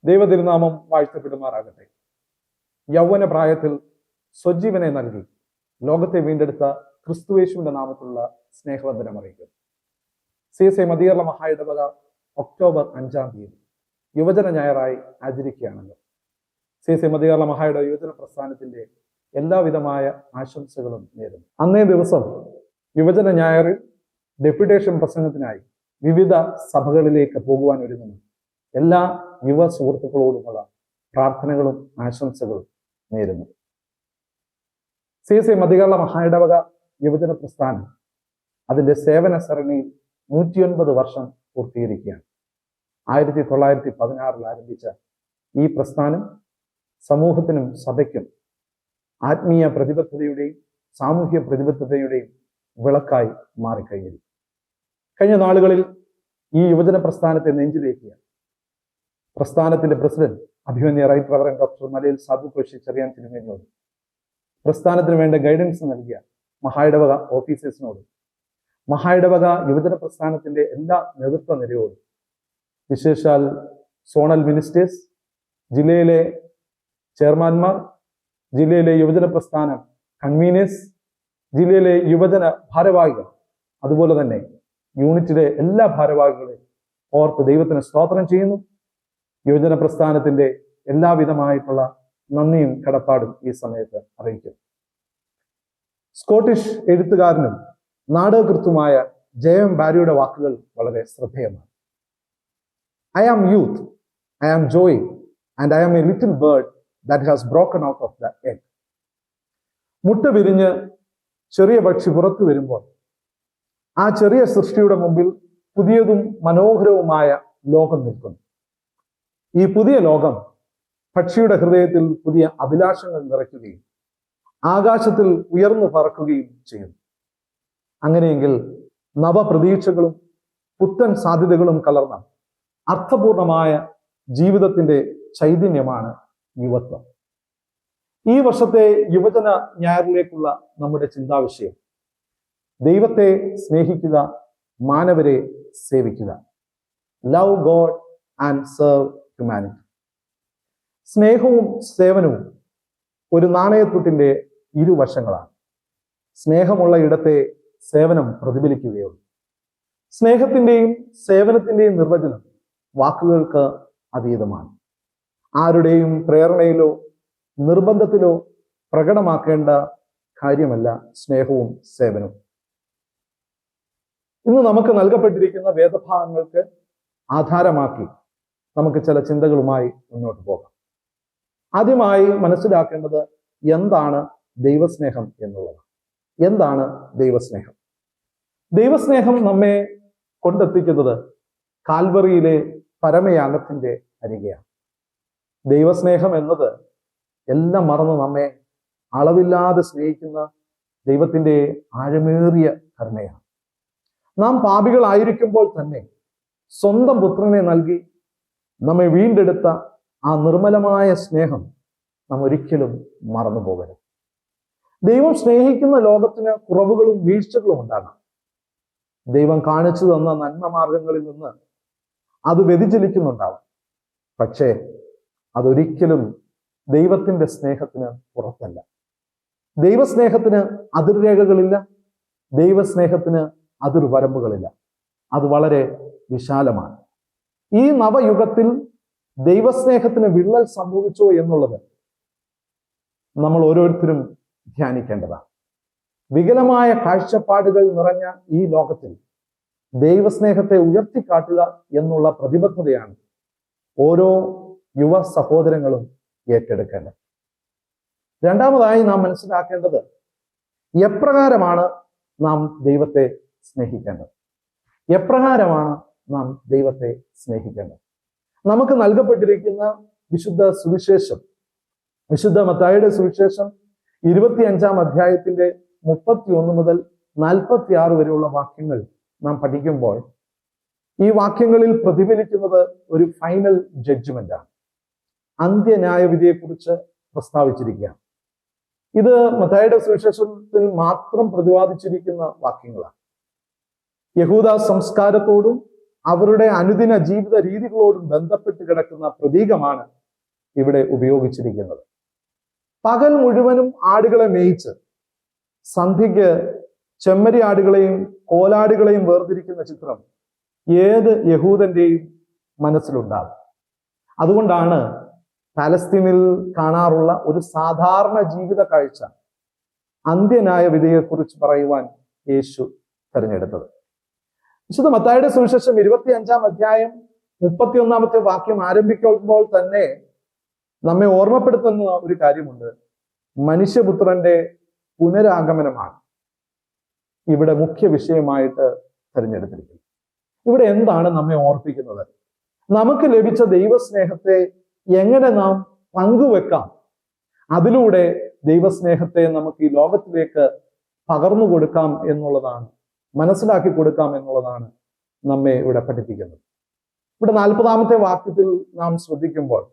ദൈവതിരുനാമം വാഴ്ത്തപ്പെടുമാറാകട്ടെ. യൗവന പ്രായത്തിൽ സ്വജീവനെ നൽകി ലോകത്തെ വീണ്ടെടുത്ത ക്രിസ്തുയേശുവിന്റെ നാമത്തിലുള്ള സ്നേഹവന്ദനം അറിയിക്കുന്നു. CSI മദീർല മഹായിടവക ഒക്ടോബർ 5-ാം തീയതി യുവജന ഞായറായി ആചരിക്കുകയാണല്ലോ. CSI മദീർല മഹായിടവ യുവജന പ്രസ്ഥാനത്തിന്റെ എല്ലാവിധമായ ആശംസകളും നേരുന്നു. അന്നേ ദിവസം യുവജന ഞായറിൽ ഡെപ്യൂട്ടേഷൻ പ്രസംഗത്തിനായി വിവിധ സഭകളിലേക്ക് പോകുവാൻ ഒരുങ്ങുന്നു എല്ലാ യുവ സുഹൃത്തുക്കളോടുമുള്ള പ്രാർത്ഥനകളും ആശംസകളും നേരുന്നു. CSI മദീർല മഹായിടവക യുവജന പ്രസ്ഥാനം അതിന്റെ സേവന സരണിയിൽ 109 വർഷം പൂർത്തീകരിക്കുകയാണ്. 1916 ആരംഭിച്ച ഈ പ്രസ്ഥാനം സമൂഹത്തിനും സഭയ്ക്കും ആത്മീയ പ്രതിബദ്ധതയുടെയും സാമൂഹ്യ പ്രതിബദ്ധതയുടെയും വിളക്കായി മാറിക്കഴിഞ്ഞിരിക്കും. കഴിഞ്ഞ നാളുകളിൽ ഈ യുവജന പ്രസ്ഥാനത്തെ നെഞ്ചിലേക്കിയ പ്രസ്ഥാനത്തിന്റെ പ്രസിഡന്റ് അഭിമന്യ റൈറ്റ് റവറൻ ഡോക്ടർ മലയിൽ സാബു കോശി ചെറിയാൻ തിരുമേനിയോട്, പ്രസ്ഥാനത്തിന് വേണ്ട ഗൈഡൻസ് നൽകിയ മഹായിടവക ഓഫീസേഴ്സിനോടും മഹായിടവക യുവജന പ്രസ്ഥാനത്തിന്റെ എല്ലാ നേതൃത്വ നിരയോടും, വിശേഷാൽ സോണൽ മിനിസ്റ്റേഴ്സ്, ജില്ലയിലെ ചെയർമാൻമാർ, ജില്ലയിലെ യുവജന പ്രസ്ഥാനം കൺവീനേഴ്സ്, ജില്ലയിലെ യുവജന ഭാരവാഹികൾ, അതുപോലെ തന്നെ യൂണിറ്റിലെ എല്ലാ ഭാരവാഹികളെയും ഓർത്ത് ദൈവത്തിന് സ്തോത്രം ചെയ്യുന്നു. യുവജന പ്രസ്ഥാനത്തിന്റെ എല്ലാവിധമായിട്ടുള്ള നന്ദിയും കടപ്പാടും ഈ സമയത്ത് അറിയിക്കുന്നു. സ്കോട്ടിഷ് എഴുത്തുകാരനും നാടകകൃത്തുമായ JM ബാരിയുടെ വാക്കുകൾ വളരെ ശ്രദ്ധേയമാണ്. I am youth, I am joy, and I am a little bird that has broken out of the egg. മുട്ട വിരിഞ്ഞ് ചെറിയ പക്ഷി പുറത്തു വരുമ്പോൾ ആ ചെറിയ സൃഷ്ടിയുടെ മുമ്പിൽ പുതിയതും മനോഹരവുമായ ലോകം നിൽക്കുന്നു. ഈ പുതിയ ലോകം പക്ഷിയുടെ ഹൃദയത്തിൽ പുതിയ അഭിലാഷങ്ങൾ നിറയ്ക്കുകയും ആകാശത്തിൽ ഉയർന്നു പറക്കുകയും ചെയ്യുന്നു. അങ്ങനെയെങ്കിൽ നവപ്രതീക്ഷകളും പുത്തൻ സാധ്യതകളും കലർന്ന അർത്ഥപൂർണമായ ജീവിതത്തിന്റെ ചൈതന്യമാണ് യുവത്വം. ഈ വർഷത്തെ യുവജന ഞായറിലേക്കുള്ള നമ്മുടെ ചിന്താവിഷയം ദൈവത്തെ സ്നേഹിക്കുക, മാനവരെ സേവിക്കുക. Love God and serve humanity. സ്നേഹവും സേവനവും ഒരു നാണയത്തുട്ടിന്റെ ഇരുവശങ്ങളാണ്. സ്നേഹമുള്ള ഇടത്തെ സേവനം പ്രതിഫലിക്കുകയുള്ളൂ. സ്നേഹത്തിന്റെയും സേവനത്തിന്റെയും നിർവചനം വാക്കുകൾക്ക് അതീതമാണ്. ആരുടെയും പ്രേരണയിലോ നിർബന്ധത്തിലോ പ്രകടമാക്കേണ്ട കാര്യമല്ല സ്നേഹവും സേവനവും. ഇന്ന് നമുക്ക് നൽകപ്പെട്ടിരിക്കുന്ന വേദഭാഗങ്ങൾക്ക് ആധാരമാക്കി നമുക്ക് ചില ചിന്തകളുമായി മുന്നോട്ട് പോകാം. ആദ്യമായി മനസ്സിലാക്കേണ്ടത് എന്താണ് ദൈവസ്നേഹം എന്നുള്ളത്. എന്താണ് ദൈവസ്നേഹം? ദൈവസ്നേഹം നമ്മെ കൊണ്ടെത്തിക്കുന്നത് കാൽവറിയിലെ പരമയാഗത്തിന്റെ അരികെയാണ്. ദൈവസ്നേഹം എന്നത് എല്ലാം മറന്ന് നമ്മെ അളവില്ലാതെ സ്നേഹിക്കുന്ന ദൈവത്തിന്റെ ആഴമേറിയ കരുണയാണ്. നാം പാപികളായിരിക്കുമ്പോൾ തന്നെ സ്വന്തം പുത്രനെ നൽകി നമ്മെ വീണ്ടെടുത്ത ആ നിർമ്മലമായ സ്നേഹം നാം ഒരിക്കലും മറന്നു പോകരുത്. ദൈവം സ്നേഹിക്കുന്ന ലോകത്തിന് കുറവുകളും വീഴ്ചകളും ഉണ്ടാകാം. ദൈവം കാണിച്ചു തന്ന നന്മ മാർഗങ്ങളിൽ നിന്ന് അത് വ്യതിചലിക്കുന്നുണ്ടാവും. പക്ഷേ അതൊരിക്കലും ദൈവത്തിന്റെ സ്നേഹത്തിന് പുറത്തല്ല. ദൈവസ്നേഹത്തിന് അതിർരേഖകളില്ല. ദൈവസ്നേഹത്തിന് അതിർവരമ്പുകളില്ല. അത് വളരെ വിശാലമാണ്. ഈ നവയുഗത്തിൽ ദൈവസ്നേഹത്തിന് വിള്ളൽ സംഭവിച്ചോ എന്നുള്ളത് നമ്മൾ ഓരോരുത്തരും ധ്യാനിക്കേണ്ടതാണ്. വികലമായ കാഴ്ചപ്പാടുകൾ നിറഞ്ഞ ഈ ലോകത്തിൽ ദൈവസ്നേഹത്തെ ഉയർത്തിക്കാട്ടുക എന്നുള്ള പ്രതിബദ്ധതയാണ് ഓരോ യുവ സഹോദരങ്ങളും ഏറ്റെടുക്കേണ്ടത്. രണ്ടാമതായി നാം മനസ്സിലാക്കേണ്ടത് എപ്രകാരമാണ് നാം ദൈവത്തെ സ്നേഹിക്കേണ്ടത്. എപ്രകാരമാണ് നാം ദൈവത്തെ സ്നേഹിക്കേണ്ടത്? നമുക്ക് നൽകപ്പെട്ടിരിക്കുന്ന വിശുദ്ധ സുവിശേഷം, വിശുദ്ധ മത്തായിയുടെ സുവിശേഷം 25-ാം അധ്യായത്തിന്റെ 31 മുതൽ 46 വരെയുള്ള വാക്യങ്ങൾ നാം പഠിക്കുമ്പോൾ ഈ വാക്യങ്ങളിൽ പ്രതിഫലിക്കുന്നത് ഒരു ഫൈനൽ ജഡ്ജ്മെന്റ് ആണ്. അന്ത്യന്യായവിധിയെക്കുറിച്ച് പ്രസ്താവിച്ചിരിക്കുകയാണ്. ഇത് മത്തായിയുടെ സുവിശേഷത്തിൽ മാത്രം പ്രതിപാദിച്ചിരിക്കുന്ന വാക്യങ്ങളാണ്. യഹൂദ സംസ്കാരത്തോടും അവരുടെ അനുദിന ജീവിത രീതികളോടും ബന്ധപ്പെട്ട് കിടക്കുന്ന പ്രതീകമാണ് ഇവിടെ ഉപയോഗിച്ചിരിക്കുന്നത്. പകൽ മുഴുവനും ആടുകളെ മേയിച്ച് സന്ധ്യയ്ക്ക് ചെമ്മരി ആടുകളെയും കോലാടുകളെയും വേർതിരിക്കുന്ന ചിത്രം ഏത് യഹൂദന്റെയും മനസ്സിലുണ്ടാകും. അതുകൊണ്ടാണ് പാലസ്തീനിൽ കാണാറുള്ള ഒരു സാധാരണ ജീവിത കാഴ്ച അന്ത്യന്യായ വിധിയെക്കുറിച്ച് പറയുവാൻ യേശു തിരഞ്ഞെടുത്തത്. വിശുദ്ധ മത്തായിയുടെ സുവിശേഷം 25-ാം അധ്യായം 31-ാമത്തെ വാക്യം ആരംഭിക്കുമ്പോൾ തന്നെ നമ്മെ ഓർമ്മപ്പെടുത്തുന്ന ഒരു കാര്യമുണ്ട്. മനുഷ്യപുത്രന്റെ പുനരാഗമനമാണ് ഇവിടെ മുഖ്യ വിഷയമായിട്ട് തിരഞ്ഞെടുത്തിരിക്കുന്നത്. ഇവിടെ എന്താണ് നമ്മെ ഓർപ്പിക്കുന്നത്? നമുക്ക് ലഭിച്ച ദൈവസ്നേഹത്തെ എങ്ങനെ നാം പങ്കുവെക്കാം, അതിലൂടെ ദൈവസ്നേഹത്തെ നമുക്ക് ഈ ലോകത്തിലേക്ക് പകർന്നു കൊടുക്കാം എന്നുള്ളതാണ്, മനസ്സിലാക്കി കൊടുക്കാം എന്നുള്ളതാണ് നമ്മെ ഇവിടെ പഠിപ്പിക്കുന്നത്. ഇവിടെ 40-ാമത്തെ വാക്യത്തിൽ നാം ശ്രദ്ധിക്കുമ്പോൾ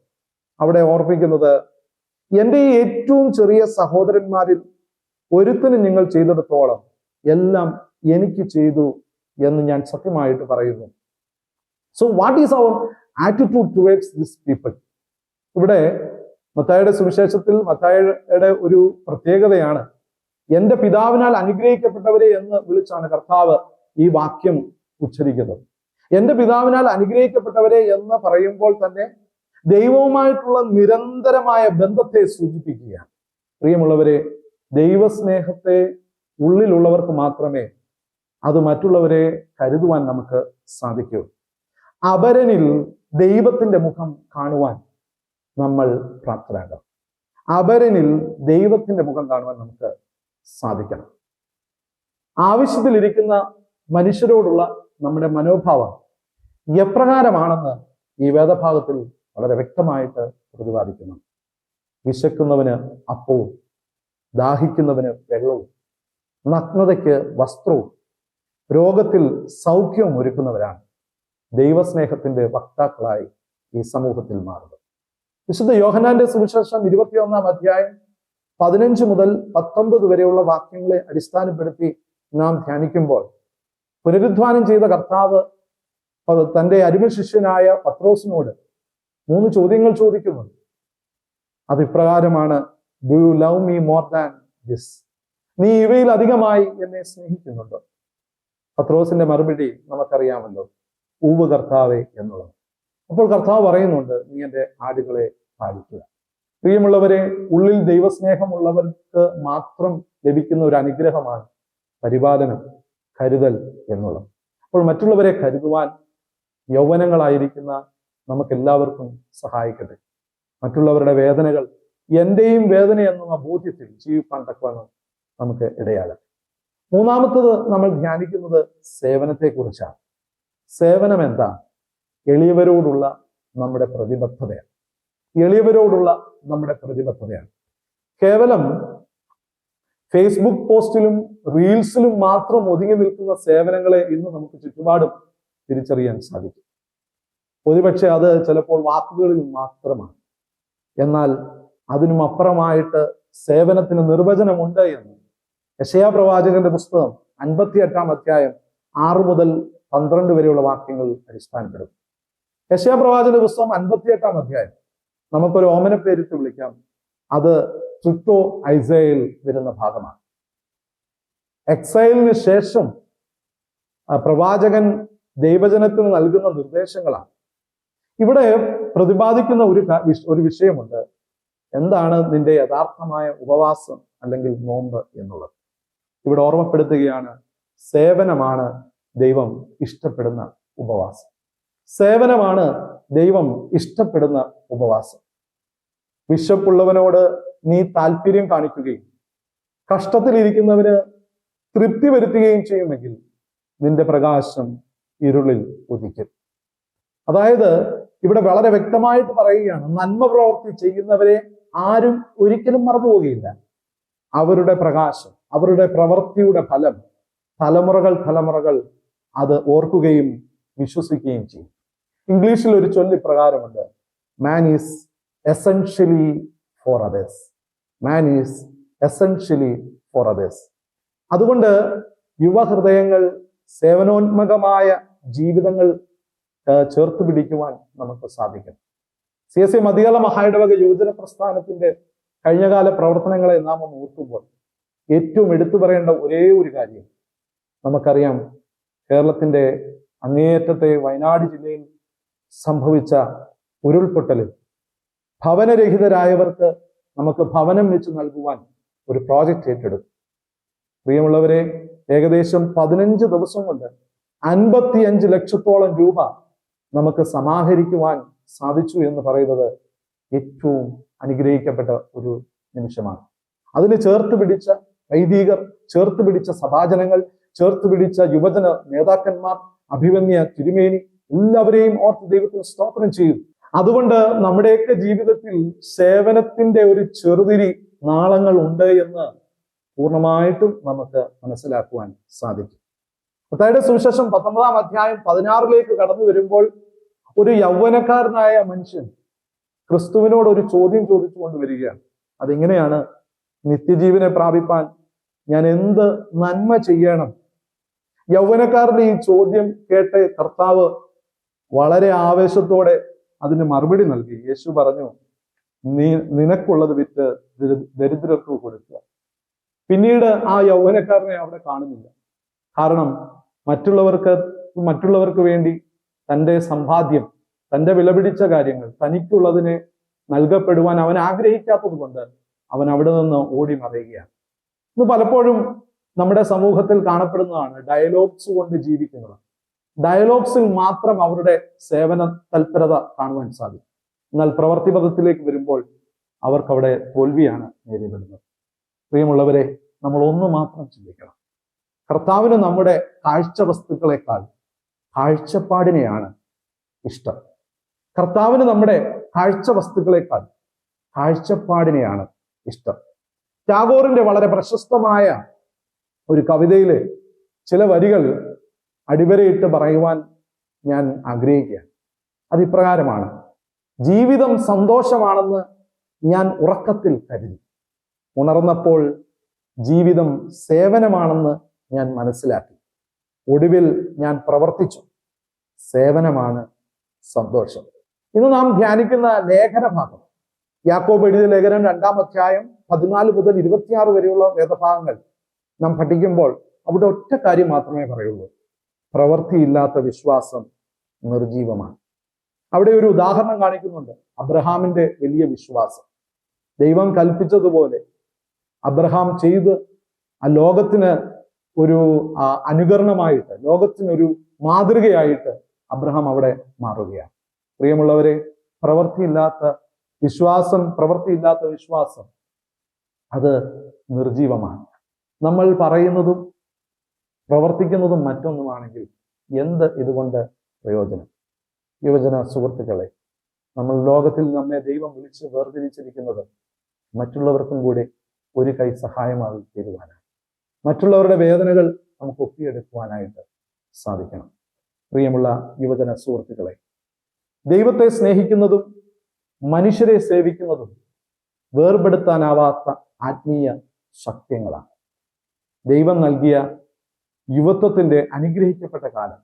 അവിടെ ഓർപ്പിക്കുന്നത്, എൻ്റെ ഈ ഏറ്റവും ചെറിയ സഹോദരന്മാരിൽ ഒരുത്തിന് നിങ്ങൾ ചെയ്തെടുത്തോളം എല്ലാം എനിക്ക് ചെയ്തു എന്ന് ഞാൻ സത്യമായിട്ട് പറയുന്നു. So what is our attitude towards this people? ഇവിടെ മത്തായിയുടെ സുവിശേഷത്തിൽ മത്തായിയുടെ ഒരു പ്രത്യേകതയാണ്, എൻ്റെ പിതാവിനാൽ അനുഗ്രഹിക്കപ്പെട്ടവരെ എന്ന് വിളിച്ചാണ് കർത്താവ് ഈ വാക്യം ഉച്ചരിക്കുന്നത്. എൻ്റെ പിതാവിനാൽ അനുഗ്രഹിക്കപ്പെട്ടവരെ എന്ന് പറയുമ്പോൾ തന്നെ ദൈവവുമായിട്ടുള്ള നിരന്തരമായ ബന്ധത്തെ സൂചിപ്പിക്കുകയാണ്. പ്രിയമുള്ളവരെ, ദൈവസ്നേഹത്തെ ഉള്ളിലുള്ളവർക്ക് മാത്രമേ അത് മറ്റുള്ളവരെ കരുതുവാൻ നമുക്ക് സാധിക്കൂ. അപരനിൽ ദൈവത്തിന്റെ മുഖം കാണുവാൻ നമ്മൾ പ്രാപ്തരാകണം. അപരനിൽ ദൈവത്തിന്റെ മുഖം കാണുവാൻ നമുക്ക് സാധിക്കണം. ആവശ്യത്തിലിരിക്കുന്ന മനുഷ്യരോടുള്ള നമ്മുടെ മനോഭാവം എപ്രകാരമാണെന്ന് ഈ വേദഭാഗത്തിൽ വളരെ വ്യക്തമായിട്ട് പ്രതിപാദിക്കുന്നു. വിശക്കുന്നവന് അപ്പവും ദാഹിക്കുന്നവന് വെള്ളവും, നഗ്നതയ്ക്ക് വസ്ത്രവും, രോഗത്തിൽ സൗഖ്യവും ഒരുക്കുന്നവരാണ് ദൈവസ്നേഹത്തിന്റെ വക്താക്കളായി ഈ സമൂഹത്തിൽ മാറുന്നത്. വിശുദ്ധ യോഹന്നാന്റെ സുവിശേഷം 21-ാം അധ്യായം 15 മുതൽ 19 വരെയുള്ള വാക്യങ്ങളെ അടിസ്ഥാനപ്പെടുത്തി നാം ധ്യാനിക്കുമ്പോൾ പുനരുദ്ധാനം ചെയ്ത കർത്താവ് തന്റെ അടിമ ശിഷ്യനായ പത്രോസിനോട് 3 ചോദ്യങ്ങൾ ചോദിക്കുന്നുണ്ട്. അത് ഇപ്രകാരമാണ്: do you love me more than this? നീ ഇവയിൽ അധികമായി എന്നെ സ്നേഹിക്കുന്നുണ്ടോ? പത്രോസിന്റെ മറുപടി നമുക്കറിയാമല്ലോ, ഊവ് കർത്താവേ എന്നുള്ളത്. അപ്പോൾ കർത്താവ് പറയുന്നുണ്ട്, നീ എൻ്റെ ആടുകളെ പാലിക്കുക. പ്രിയമുള്ളവരെ, ഉള്ളിൽ ദൈവസ്നേഹമുള്ളവർക്ക് മാത്രം ലഭിക്കുന്ന ഒരു അനുഗ്രഹമാണ് പരിപാലനം, കരുതൽ എന്നുള്ളത്. അപ്പോൾ മറ്റുള്ളവരെ കരുതുവാൻ യൗവനങ്ങളായിരിക്കുന്ന നമുക്കെല്ലാവർക്കും സഹായിക്കട്ടെ. മറ്റുള്ളവരുടെ വേദനകൾ എന്റെയും വേദന എന്ന ബോധ്യത്തിൽ ജീവിപ്പാൻ തക്കവണ്ണം നമുക്ക് ഇടയാകട്ടെ. 3-ാമത്തത് നമ്മൾ ധ്യാനിക്കുന്നത് സേവനത്തെക്കുറിച്ചാണ്. സേവനം എന്താണ്? എളിയവരോടുള്ള നമ്മുടെ പ്രതിബദ്ധതയാണ്. എളിയവരോടുള്ള നമ്മുടെ പ്രതിബദ്ധതയാണ്. കേവലം ഫേസ്ബുക്ക് പോസ്റ്റിലും റീൽസിലും മാത്രം ഒതുങ്ങി നിൽക്കുന്ന സേവനങ്ങളെ ഇന്ന് നമുക്ക് ചുറ്റുപാടും തിരിച്ചറിയാൻ സാധിക്കും. ഒരുപക്ഷെ അത് ചിലപ്പോൾ വാക്കുകളിൽ മാത്രമാണ്. എന്നാൽ അതിനും അപ്പുറമായിട്ട് സേവനത്തിന് നിർവചനമുണ്ട് എന്ന് യെശയ്യാ പ്രവാചകന്റെ പുസ്തകം 58-ാം അധ്യായം 6 മുതൽ 12 വരെയുള്ള വാക്യങ്ങൾ അടിസ്ഥാനപ്പെടുത്തും. യെശയ്യാ പ്രവാചകന്റെ പുസ്തകം 58-ാം അധ്യായം നമുക്കൊരു ഓമന പേരിട്ട് വിളിക്കാം. അത് ട്രിട്ടോ ഐസയിൽ വരുന്ന ഭാഗമാണ്. എക്സൈലിന് ശേഷം പ്രവാചകൻ ദൈവജനത്തിന് നൽകുന്ന നിർദ്ദേശങ്ങളാണ്. ഇവിടെ പ്രതിപാദിക്കുന്ന ഒരു വിഷയമുണ്ട്. എന്താണ് നിന്റെ യഥാർത്ഥമായ ഉപവാസം അല്ലെങ്കിൽ നോമ്പ് എന്നുള്ളത്? ഇവിടെ ഓർമ്മപ്പെടുത്തുകയാണ്, സേവനമാണ് ദൈവം ഇഷ്ടപ്പെടുന്ന ഉപവാസം. സേവനമാണ് ദൈവം ഇഷ്ടപ്പെടുന്ന ഉപവാസം. വിശപ്പുള്ളവനോട് നീ താല്പര്യം കാണിക്കുകയും കഷ്ടത്തിലിരിക്കുന്നവന് തൃപ്തി വരുത്തുകയും ചെയ്യുമെങ്കിൽ നിന്റെ പ്രകാശം ഇരുളിൽ ഉദിക്കും. അതായത് ഇവിടെ വളരെ വ്യക്തമായിട്ട് പറയുകയാണ്, നന്മ പ്രവൃത്തി ചെയ്യുന്നവരെ ആരും ഒരിക്കലും മറന്നുപോകുകയില്ല. അവരുടെ പ്രകാശം, അവരുടെ പ്രവൃത്തിയുടെ ഫലം തലമുറകൾ അത് ഓർക്കുകയും വിശ്വസിക്കുകയും ചെയ്യും. ഇംഗ്ലീഷിൽ ഒരു ചൊല്ല് പ്രകാരമുണ്ട്, man is essentially for others. Man is essentially for others. അതുകൊണ്ട് യുവഹൃദയങ്ങൾ സേവനോന്മുഖമായ ജീവിതങ്ങൾ ചേർത്ത് പിടിക്കുവാൻ നമുക്ക് സാധിക്കും. CSI മതിയാള മഹായിടവക യുവജന പ്രസ്ഥാനത്തിന്റെ കഴിഞ്ഞകാല പ്രവർത്തനങ്ങളെ നാം ഒന്ന് ഓർക്കുമ്പോൾ ഏറ്റവും എടുത്തു പറയേണ്ട ഒരേ ഒരു കാര്യം, നമുക്കറിയാം കേരളത്തിന്റെ അങ്ങേയറ്റത്തെ വയനാട് ജില്ലയിൽ സംഭവിച്ച ഉരുൾപൊട്ടലിൽ ഭവനരഹിതരായവർക്ക് നമുക്ക് ഭവനം വെച്ച് നൽകുവാൻ ഒരു പ്രോജക്റ്റ് ഏറ്റെടുത്തു. പ്രിയമുള്ളവരെ, ഏകദേശം 15 ദിവസം കൊണ്ട് 55 ലക്ഷത്തോളം രൂപ നമുക്ക് സമാഹരിക്കുവാൻ സാധിച്ചു എന്ന് പറയുന്നത് ഏറ്റവും അനുഗ്രഹിക്കപ്പെട്ട ഒരു നിമിഷമാണ്. അതിന് ചേർത്ത് പിടിച്ച വൈദികർ, ചേർത്ത് പിടിച്ച സഭാജനങ്ങൾ, ചേർത്ത് പിടിച്ച യുവജന നേതാക്കന്മാർ, അഭിമന്യ തിരുമേനി, എല്ലാവരെയും ഓർത്ത് ദൈവത്തിന് സ്തോത്രം ചെയ്യും. അതുകൊണ്ട് നമ്മുടെയൊക്കെ ജീവിതത്തിൽ സേവനത്തിന്റെ ഒരു ചെറുതിരി നാളങ്ങൾ ഉണ്ട് എന്ന് പൂർണ്ണമായിട്ടും നമുക്ക് മനസ്സിലാക്കുവാൻ സാധിക്കും. മത്തായിയുടെ സുവിശേഷം 19-ാം അധ്യായം 16 കടന്നു വരുമ്പോൾ ഒരു യൗവനക്കാരനായ മനുഷ്യൻ ക്രിസ്തുവിനോട് ഒരു ചോദ്യം ചോദിച്ചുകൊണ്ട് വരികയാണ്. അതെങ്ങനെയാണ്? നിത്യജീവനെ പ്രാപിപ്പാൻ ഞാൻ എന്ത് നന്മ ചെയ്യണം? യൗവനക്കാരന്റെ ഈ ചോദ്യം കേട്ട് കർത്താവ് വളരെ ആവേശത്തോടെ അതിന് മറുപടി നൽകി. യേശു പറഞ്ഞു, നിനക്കുള്ളത് വിറ്റ് ദരിദ്രർക്ക് കൊടുക്കുക. പിന്നീട് ആ യൗവനക്കാരനെ അവിടെ കാണുന്നില്ല. കാരണം മറ്റുള്ളവർക്ക് വേണ്ടി തൻ്റെ സമ്പാദ്യം, തൻ്റെ വിലപിടിച്ച കാര്യങ്ങൾ, തനിക്കുള്ളതിനെ നൽകപ്പെടുവാൻ അവൻ ആഗ്രഹിക്കാത്തത് കൊണ്ട് അവൻ അവിടെ നിന്ന് ഓടി മറയുകയാണ്. ഇന്ന് പലപ്പോഴും നമ്മുടെ സമൂഹത്തിൽ കാണപ്പെടുന്നതാണ് ഡയലോഗ്സ് കൊണ്ട് ജീവിക്കുന്നത്. ഡയലോഗ്സിൽ മാത്രം അവരുടെ സേവന തൽപരത കാണുവാൻ സാധിക്കും. എന്നാൽ പ്രവൃത്തിപഥത്തിലേക്ക് വരുമ്പോൾ അവർക്കവിടെ തോൽവിയാണ് നേരിടുന്നത്. പ്രിയമുള്ളവരെ, നമ്മൾ ഒന്ന് മാത്രം ചിന്തിക്കണം. കർത്താവിന് നമ്മുടെ കാഴ്ച വസ്തുക്കളെക്കാൾ കാഴ്ചപ്പാടിനെയാണ് ഇഷ്ടം. കർത്താവിന് നമ്മുടെ കാഴ്ച വസ്തുക്കളെക്കാൾ കാഴ്ചപ്പാടിനെയാണ് ഇഷ്ടം. ടാഗോറിന്റെ വളരെ പ്രശസ്തമായ ഒരു കവിതയിലെ ചില വരികൾ അടിവരയിട്ട് പറയുവാൻ ഞാൻ ആഗ്രഹിക്കുകയാണ്. അതിപ്രകാരമാണ്: ജീവിതം സന്തോഷമാണെന്ന് ഞാൻ ഉറക്കത്തിൽ കരുതി, ഉണർന്നപ്പോൾ ജീവിതം സേവനമാണെന്ന് ഞാൻ മനസ്സിലാക്കി, ഒടുവിൽ ഞാൻ പ്രവർത്തിച്ചു, സേവനമാണ് സന്തോഷം. ഇന്ന് നാം ധ്യാനിക്കുന്ന ലേഖന ഭാഗം യാക്കോബ് എഴുതിയ ലേഖനം 2-ാം അധ്യായം 14 മുതൽ 26 വരെയുള്ള വേദഭാഗങ്ങൾ നാം പഠിക്കുമ്പോൾ അവിടെ ഒറ്റ കാര്യം മാത്രമേ പറയുള്ളൂ: പ്രവൃത്തിയില്ലാത്ത വിശ്വാസം നിർജീവമാണ്. അവിടെ ഒരു ഉദാഹരണം കാണിക്കുന്നുണ്ട്. അബ്രഹാമിന്റെ വലിയ വിശ്വാസം. ദൈവം കൽപ്പിച്ചതുപോലെ അബ്രഹാം ചെയ്ത് ആ ലോകത്തിന് ഒരു അനുകരണമായിട്ട്, ലോകത്തിനൊരു മാതൃകയായിട്ട് അബ്രഹാം അവിടെ മാറുകയാണ്. പ്രിയമുള്ളവരെ, പ്രവൃത്തിയില്ലാത്ത വിശ്വാസം അത് നിർജീവമാണ്. നമ്മൾ പറയുന്നതും പ്രവർത്തിക്കുന്നതും മറ്റൊന്നുമാണെങ്കിൽ എന്ത് ഇതുകൊണ്ട് പ്രയോജനം? യുവജന സുഹൃത്തുക്കളെ, നമ്മൾ ലോകത്തിൽ നമ്മെ ദൈവം വിളിച്ച് വേർതിരിച്ചിരിക്കുന്നത് മറ്റുള്ളവർക്കും കൂടി ഒരു കൈ സഹായമായി തീരുവാനാണ്. മറ്റുള്ളവരുടെ വേദനകൾ നമുക്ക് ഒപ്പിയെടുക്കുവാനായിട്ട് സാധിക്കണം. പ്രിയമുള്ള യുവജന സുഹൃത്തുക്കളെ, ദൈവത്തെ സ്നേഹിക്കുന്നതും മനുഷ്യരെ സേവിക്കുന്നതും വേർപെടുത്താനാവാത്ത ആത്മീയ സത്യങ്ങളാണ്. ദൈവം നൽകിയ യുവത്വത്തിന്റെ അനുഗ്രഹിക്കപ്പെട്ട കാലം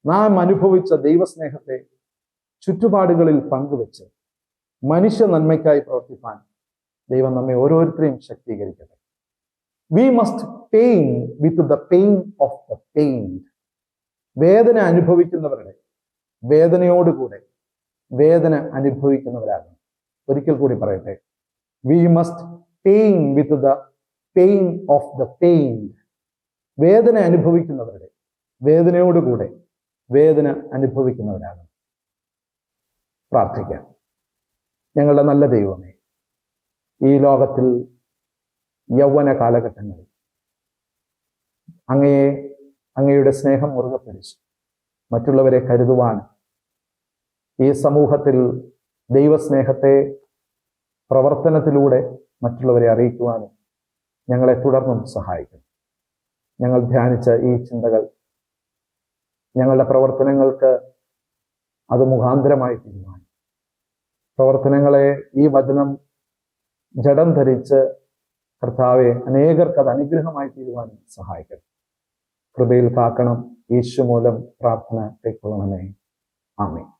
നാം അനുഭവിച്ച ദൈവസ്നേഹത്തെ ചുറ്റുപാടുകളിൽ പങ്കുവെച്ച് മനുഷ്യ നന്മയ്ക്കായി പ്രവർത്തിപ്പാൻ ദൈവം നമ്മെ ഓരോരുത്തരെയും ശക്തീകരിക്കട്ടെ. We must pain with the pain of the pained. വേദന അനുഭവിക്കുന്നവരുടെ വേദനയോടുകൂടെ വേദന അനുഭവിക്കുന്നവരാകണം. ഒരിക്കൽ കൂടി പറയട്ടെ: we must pain with the pain of the pained. വേദന അനുഭവിക്കുന്നവരുടെ വേദനയോടുകൂടെ വേദന അനുഭവിക്കുന്നവരാകണം. പ്രാർത്ഥിക്കാം. ഞങ്ങളുടെ നല്ല ദൈവമേ, ഈ ലോകത്തിൽ യൗവന കാലഘട്ടങ്ങളിൽ അങ്ങയുടെ സ്നേഹം മുറുകെ പിടിച്ച് മറ്റുള്ളവരെ കരുതുവാനും ഈ സമൂഹത്തിൽ ദൈവസ്നേഹത്തെ പ്രവർത്തനത്തിലൂടെ മറ്റുള്ളവരെ അറിയിക്കുവാനും ഞങ്ങളെ തുടർന്നും സഹായിക്കും. ഞങ്ങൾ ധ്യാനിച്ച ഈ ചിന്തകൾ ഞങ്ങളുടെ പ്രവർത്തനങ്ങൾക്ക് അത് മുഖാന്തരമായി തീരുമാനം. പ്രവർത്തനങ്ങളെ ഈ വചനം ജഡം ധരിച്ച് കർത്താവെ അനേകർക്ക് അത് അനുഗ്രഹമായി തീരുവാനും സഹായിക്കണം. കൃപയിൽ കാക്കണം. യേശു മൂലം പ്രാർത്ഥന കൈക്കൊള്ളണമേ. ആമേൻ.